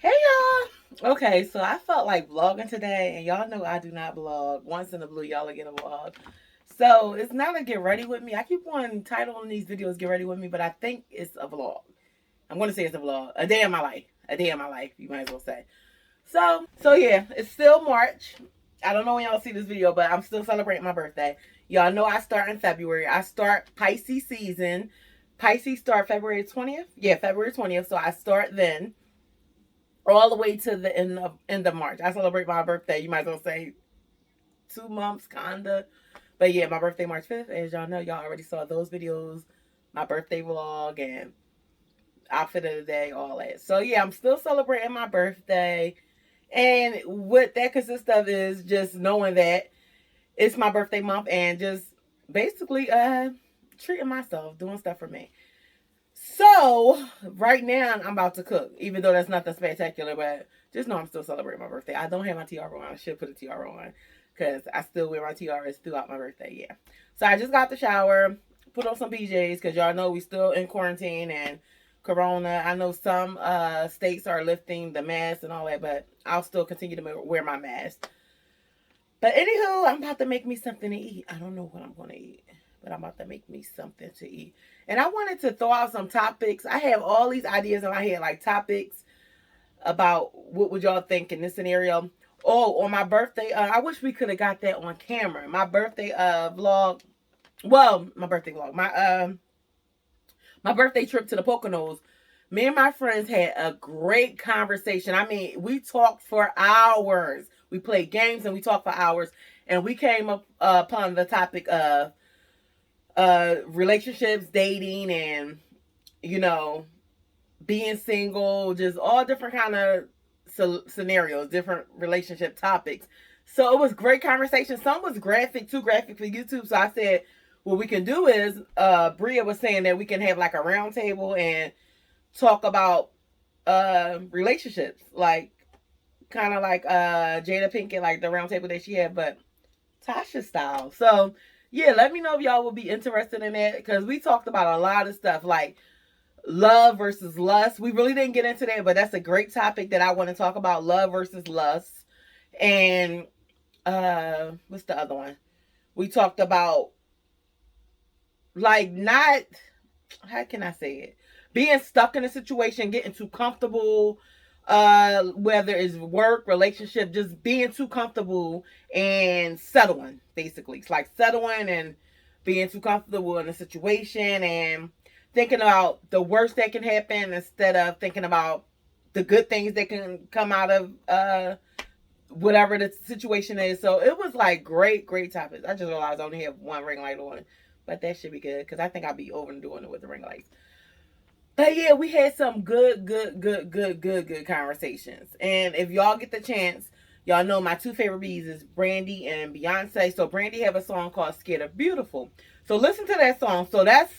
Hey y'all! Okay, so I felt like vlogging today, and y'all know I do not vlog. Once in a blue, y'all will get a vlog. So it's not a get ready with me. I keep on titling these videos "Get Ready with Me," but I think it's a vlog. I'm going to say it's a vlog. A day in my life. A day in my life, you might as well say. So yeah, it's still March. I don't know when y'all see this video, but I'm still celebrating my birthday. Y'all know I start in February. I start Pisces season. Pisces start February 20th. Yeah, February 20th. So I start then all the way to the end of March. I celebrate my birthday. You might as well say 2 months, kinda. But yeah, my birthday March 5th. As y'all know, y'all already saw those videos, my birthday vlog and outfit of the day, all that. So yeah, I'm still celebrating my birthday. And what that consists of is just knowing that it's my birthday month and just basically treating myself, doing stuff for me. So right now I'm about to cook, even though that's nothing spectacular, but just know I'm still celebrating my birthday. I don't have my tiara on. I should put a tiara on because I still wear my tiaras throughout my birthday. Yeah. So I just got the shower, put on some PJs because y'all know we still in quarantine and Corona. I know some states are lifting the mask and all that, but I'll still continue to wear my mask. But anywho, I'm about to make me something to eat. I don't know what I'm going to eat, but I'm about to make me something to eat. And I wanted to throw out some topics. I have all these ideas in my head, like topics about what would y'all think in this scenario. Oh, on my birthday, I wish we could have got that on camera. My birthday vlog. Well, my birthday vlog. My birthday trip to the Poconos. Me and my friends had a great conversation. I mean, we talked for hours. We played games and we talked for hours. And we came up upon the topic of relationships, dating, and you know, being single, just all different kind of scenarios, different relationship topics. So it was great conversation. Some was graphic, too graphic for YouTube. So I said, what we can do is, Bria was saying that we can have like a round table and talk about relationships, like kind of like Jada Pinkett, like the round table that she had, but Tasha style. So yeah, let me know if y'all would be interested in that because we talked about a lot of stuff like love versus lust. We really didn't get into that, but that's a great topic that I want to talk about: love versus lust. And what's the other one? We talked about like not, how can I say it? Being stuck in a situation, getting too comfortable, whether it's work, relationship, just being too comfortable and settling, basically. It's like settling and being too comfortable in a situation and thinking about the worst that can happen instead of thinking about the good things that can come out of whatever the situation is. So it was like great topics. I just realized I only have one ring light on, but that should be good because I think I'll be overdoing it with the ring lights. But yeah, we had some good conversations. And if y'all get the chance, y'all know my two favorite bees is Brandy and Beyonce. So Brandy have a song called Scared of Beautiful. So listen to that song. So that's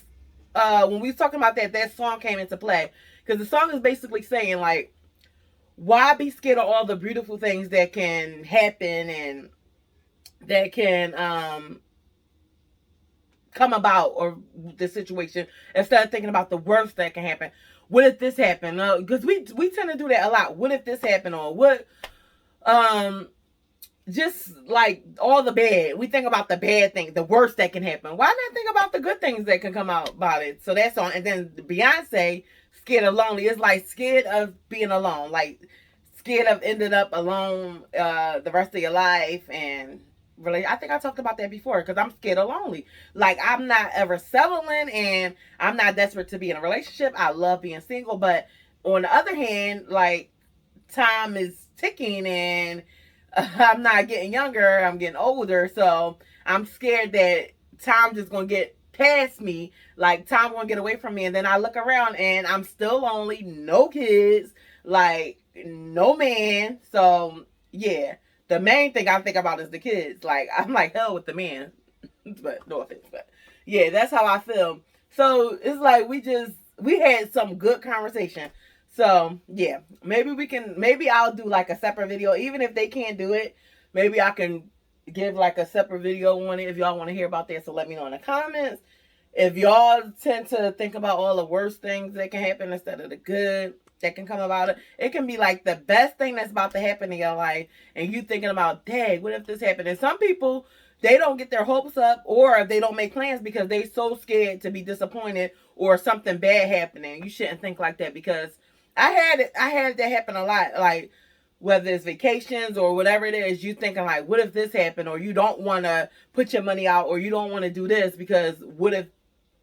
when we was talking about that, that song came into play. Because the song is basically saying like, why be scared of all the beautiful things that can happen and that can come about or the situation instead of thinking about the worst that can happen. What if this happened? Because we tend to do that a lot. What if this happened? Or what? Um, just like all the bad. We think about the bad thing, the worst that can happen. Why not think about the good things that can come out about it? So that's on. And then Beyonce, Scared of Lonely, is like scared of being alone, like scared of ended up alone the rest of your life. And really, I think I talked about that before because I'm scared of lonely. Like I'm not ever settling and I'm not desperate to be in a relationship. I love being single, but on the other hand, like time is ticking and I'm not getting younger, I'm getting older. So I'm scared that time just gonna get past me, like time gonna get away from me, and then I look around and I'm still lonely, no kids, like no man. So yeah, the main thing I think about is the kids. Like I'm like hell with the man, but no offense, but yeah, that's how I feel. So it's like we had some good conversation. So yeah, maybe I'll do like a separate video, even if they can't do it. Maybe I can give like a separate video on it if y'all want to hear about that. So let me know in the comments. If y'all tend to think about all the worst things that can happen instead of the good, that can come about it. It can be like the best thing that's about to happen in your life, and you thinking about, dang, what if this happened? And some people, they don't get their hopes up, or they don't make plans because they so scared to be disappointed or something bad happening. You shouldn't think like that, because I had that happen a lot. Like, whether it's vacations or whatever it is, you thinking like, what if this happened? Or you don't want to put your money out, or you don't want to do this because what if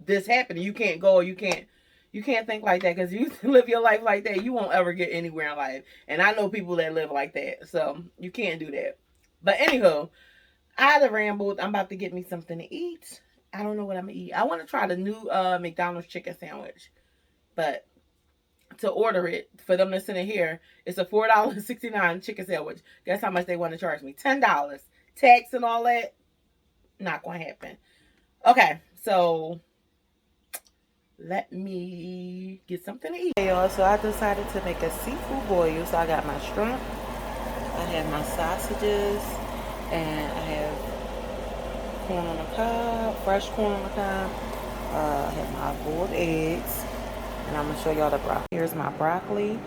this happened? You can't go, or you can't think like that, because you live your life like that, you won't ever get anywhere in life. And I know people that live like that, so you can't do that. But anywho, I had rambled. I'm about to get me something to eat. I don't know what I'm gonna eat. I want to try the new McDonald's chicken sandwich, but to order it for them to send it here, it's a $4.69 chicken sandwich. Guess how much they want to charge me? $10. Tax and all that, not gonna happen. Okay, so let me get something to eat. Hey y'all, so I decided to make a seafood boil. So I got my shrimp, I have my sausages, and I have corn on the cob, fresh corn on the cob. I have my boiled eggs, and I'm gonna show y'all the broccoli. Here's my broccoli,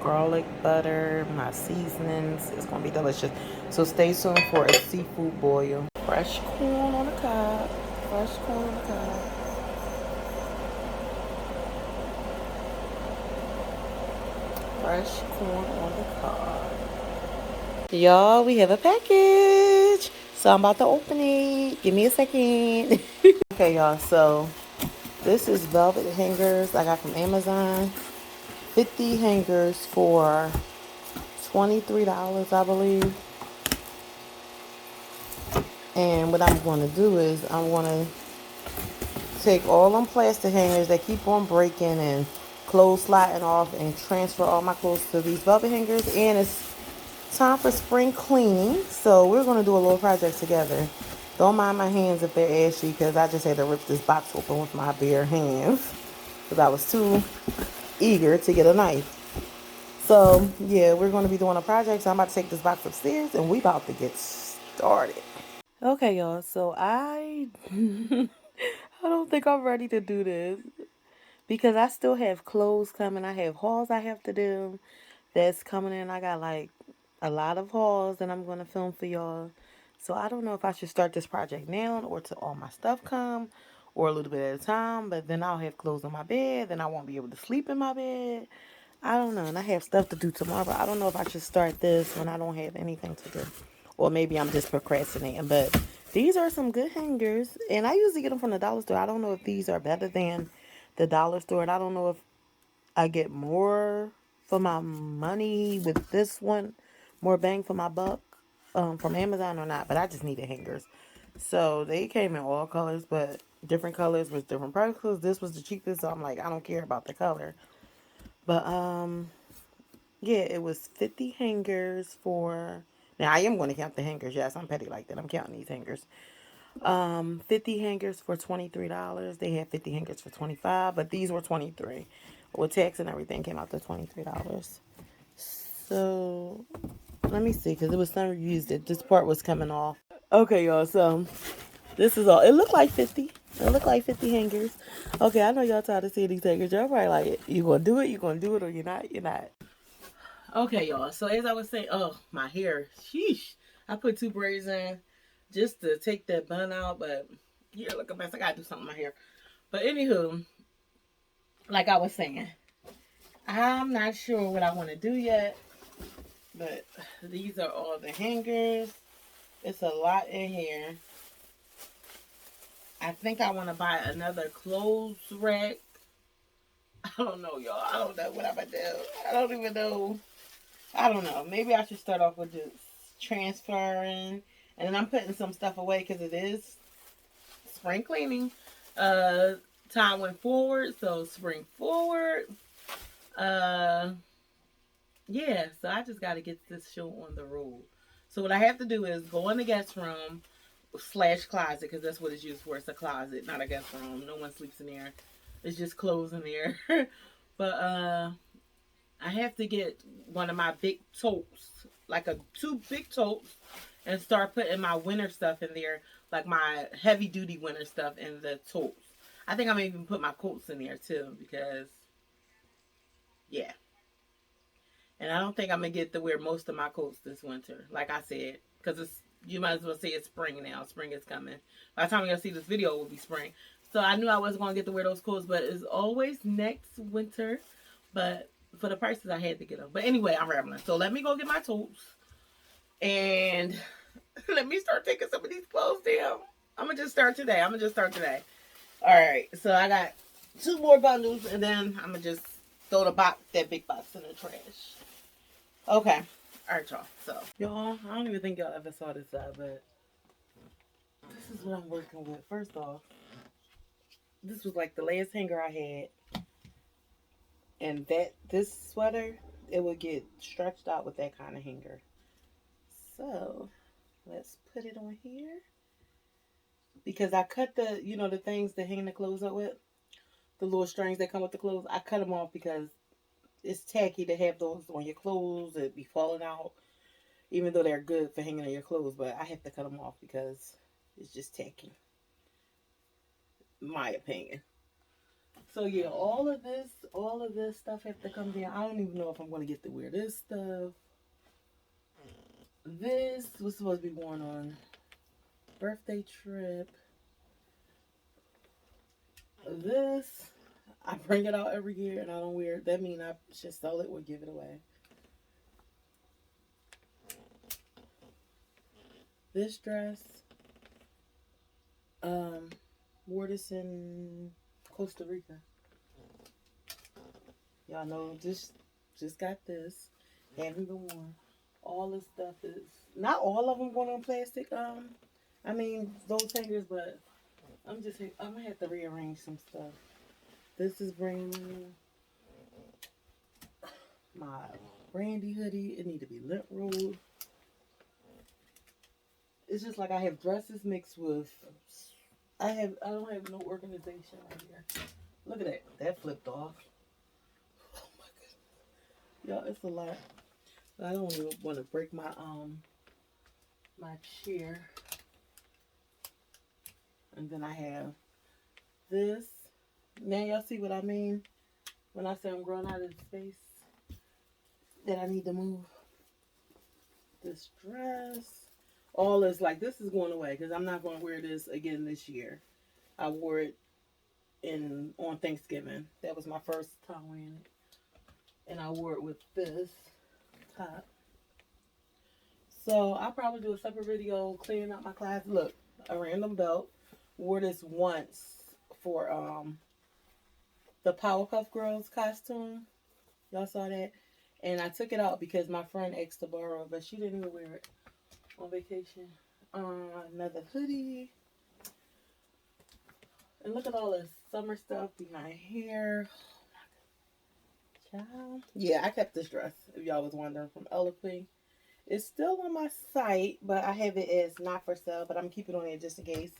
garlic butter, my seasonings. It's gonna be delicious. So stay tuned for a seafood boil. Fresh corn on the cob, fresh corn on the cob. Fresh corn on the cob. Y'all, we have a package. So I'm about to open it. Give me a second. Okay, y'all. So this is velvet hangers I got from Amazon. 50 hangers for $23, I believe. And what I'm going to do is I'm going to take all them plastic hangers that keep on breaking and clothes sliding off and transfer all my clothes to these velvet hangers. And it's time for spring cleaning, so we're going to do a little project together. Don't mind my hands if they're ashy, because I just had to rip this box open with my bare hands because I was too eager to get a knife. So yeah, we're going to be doing a project. So I'm about to take this box upstairs and we about to get started. Okay, y'all, so I don't think I'm ready to do this, because I still have clothes coming. I have hauls I have to do that's coming in. I got like a lot of hauls that I'm going to film for y'all. So I don't know if I should start this project now or till all my stuff come, or a little bit at a time. But then I'll have clothes on my bed. Then I won't be able to sleep in my bed. I don't know. And I have stuff to do tomorrow. I don't know if I should start this when I don't have anything to do. Or maybe I'm just procrastinating. But these are some good hangers. And I usually get them from the dollar store. I don't know if these are better than the dollar store. And I don't know if I get more for my money with this one, more bang for my buck, from Amazon or not. But I just needed hangers. So they came in all colors, but different colors with different prices. This was the cheapest, so I'm like, I don't care about the color. But yeah, it was 50 hangers for. Now I am going to count the hangers. Yes, I'm petty like that. I'm counting these hangers. 50 hangers for $23. They had 50 hangers for $25, but these were $23. With tax and everything, came out to $23. So let me see, because it was some reviews that this part was coming off. Okay, y'all. So this is all. It looked like 50. It looked like 50 hangers. Okay, I know y'all tired of seeing these hangers. Y'all probably like, you gonna do it, or you're not, you're not. Okay, y'all. So as I was saying, oh, my hair. Sheesh. I put 2 braids in just to take that bun out, but yeah, look a mess. I gotta do something with my hair. But anywho, like I was saying, I'm not sure what I want to do yet, but these are all the hangers. It's a lot in here. I think I want to buy another clothes rack. I don't know, y'all. I don't know what I'm going to do. I don't even know. I don't know. Maybe I should start off with just transferring. And then I'm putting some stuff away because it is spring cleaning. Time went forward, so spring forward. Yeah, so I just got to get this show on the road. So what I have to do is go in the guest room / closet, because that's what it's used for. It's a closet, not a guest room. No one sleeps in there. It's just clothes in there. But I have to get one of my big totes, like 2 big totes, and start putting my winter stuff in there, like my heavy duty winter stuff in the totes. I think I'm gonna even put my coats in there too, because Yeah. And I don't think I'm going to get to wear most of my coats this winter. Like I said. Because it's, you might as well say it's spring now. Spring is coming. By the time you'll see this video, it will be spring. So I knew I wasn't going to get to wear those coats. But it's always next winter. But for the prices, I had to get them. But anyway, I'm rambling. So let me go get my totes. And let me start taking some of these clothes down. I'm going to just start today. All right. So I got 2 more bundles. And then I'm going to just throw that big box in the trash. Okay. All right, y'all. So, y'all, I don't even think y'all ever saw this side, but this is what I'm working with. First off, this was like the last hanger I had. And this sweater, it would get stretched out with that kind of hanger. So, let's put it on here. Because I cut the, the things to hang the clothes up with. The little strings that come with the clothes. I cut them off because it's tacky to have those on your clothes. It'd be falling out. Even though they're good for hanging on your clothes. But I have to cut them off because it's just tacky. My opinion. So yeah, all of this stuff have to come down. I don't even know if I'm going to get to wear this stuff. This was supposed to be worn on birthday trip. This, I bring it out every year and I don't wear it. That means I should sell it or give it away. This dress, wore this in Costa Rica. Y'all know, just got this. Haven't been worn. All this stuff is, not all of them going on plastic. I mean, those hangers, but I'm going to have to rearrange some stuff. This is brand new. My brandy hoodie, it need to be lint rolled. It's just like I have dresses mixed with, I don't have no organization right here. Look at that. That flipped off. Oh my goodness. Y'all, it's a lot. I don't even want to break my my chair. And then I have this. Now y'all see what I mean when I say I'm growing out of space that I need to move. This dress. All is like, this is going away because I'm not going to wear this again this year. I wore it on Thanksgiving. That was my first time wearing it. And I wore it with this top. So I'll probably do a separate video cleaning out my closet. Look, a random belt. Wore this once for the Powerpuff Girls costume. Y'all saw that? And I took it out because my friend asked to borrow it, but she didn't even wear it on vacation. Another hoodie. And look at all this summer stuff behind here. Oh my God. Child. Yeah, I kept this dress, if y'all was wondering, from Eloquy. It's still on my site, but I have it as not for sale, but I'm keeping it on there just in case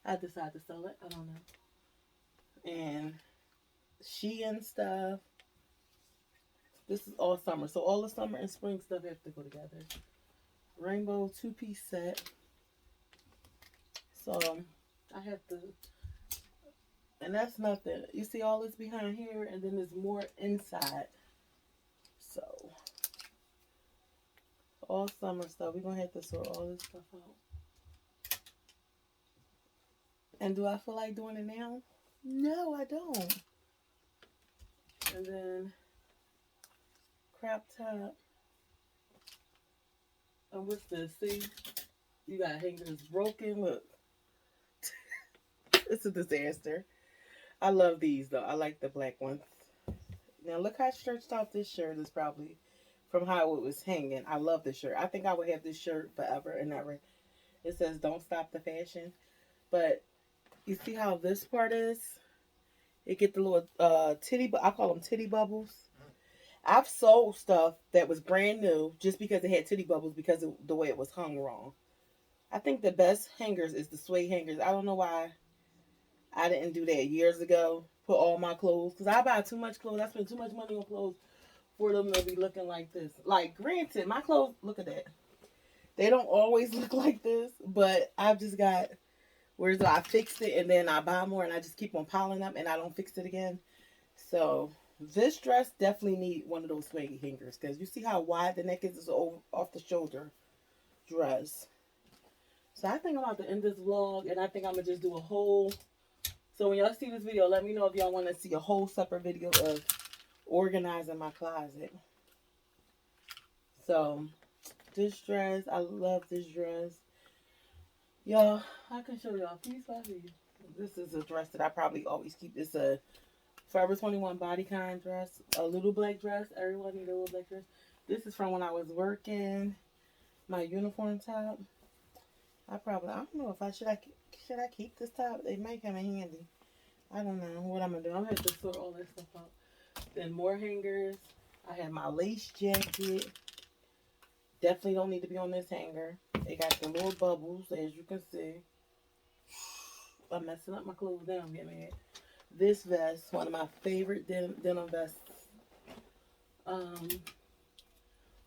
I decide to sell it. I don't know. And Shein stuff. This is all summer. So all the summer and spring stuff have to go together. Rainbow 2-piece set. So I have to, and that's nothing. You see all this behind here, and then there's more inside. So all summer stuff. We're gonna have to sort all this stuff out. And do I feel like doing it now? No, I don't. And then crop top. And what's this? See? You got hangers broken. Look. It's a disaster. I love these though. I like the black ones. Now look how stretched out this shirt is probably from how it was hanging. I love this shirt. I think I would have this shirt forever and ever. It says don't stop the fashion. But you see how this part is? It get the little titty, I call them titty bubbles. I've sold stuff that was brand new just because it had titty bubbles because of the way it was hung wrong. I think the best hangers is the suede hangers. I don't know why I didn't do that years ago. Put all my clothes. Because I buy too much clothes. I spend too much money on clothes for them to be looking like this. Like, granted, my clothes, look at that. They don't always look like this. But I've just got, whereas I fixed it and then I buy more and I just keep on piling up and I don't fix it again. So This dress definitely need one of those swaggy hangers because you see how wide the neck is over, off the shoulder dress. So I think I'm about to end this vlog, and I think I'm going to just do a whole... So when y'all see this video, let me know if y'all want to see a whole separate video of organizing my closet. So this dress, I love this dress. Y'all, I can show y'all piece by piece. This is a dress that I probably always keep. It's a Forever 21 bodycon dress. A little black dress. Everyone need a little black dress. This is from when I was working. My uniform top. I don't know if should I keep this top? It might come in handy. I don't know what I'm gonna do. I'm gonna have to sort all this stuff out. Then more hangers. I have my lace jacket. Definitely don't need to be on this hanger. It got the little bubbles, as you can see. I'm messing up my clothes down. Get mad. This vest, one of my favorite denim vests.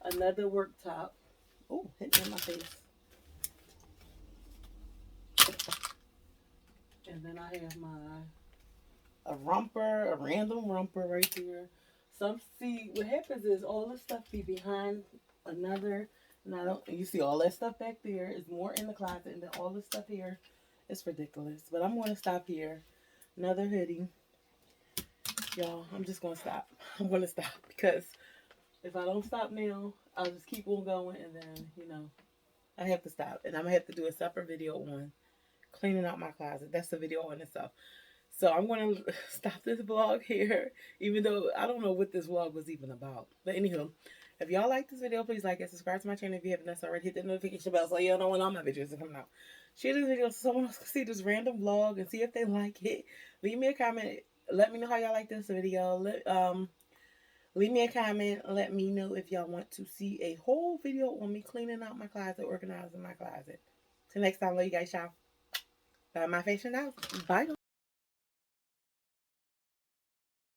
Another work top. Oh, hit me in my face. And then I have a random romper right here. See, what happens is all this stuff be behind another, and you see all that stuff back there is more in the closet, and then all this stuff here is ridiculous. But I'm going to stop here. Another hoodie. Y'all, I'm just going to stop. I'm going to stop because if I don't stop now, I'll just keep on going, and then, I have to stop. And I'm going to have to do a separate video on cleaning out my closet. That's the video on itself. So I'm going to stop this vlog here, even though I don't know what this vlog was even about. But anywho, if y'all like this video, please like and subscribe to my channel if you haven't already. Hit the notification bell so y'all know when all my videos are coming out. Share this video so someone else can see this random vlog and see if they like it. Leave me a comment. Let me know how y'all like this video. Leave me a comment. Let me know if y'all want to see a whole video on me cleaning out my closet, organizing my closet. Till next time, love you guys, y'all. Bye, my fashion house. Bye.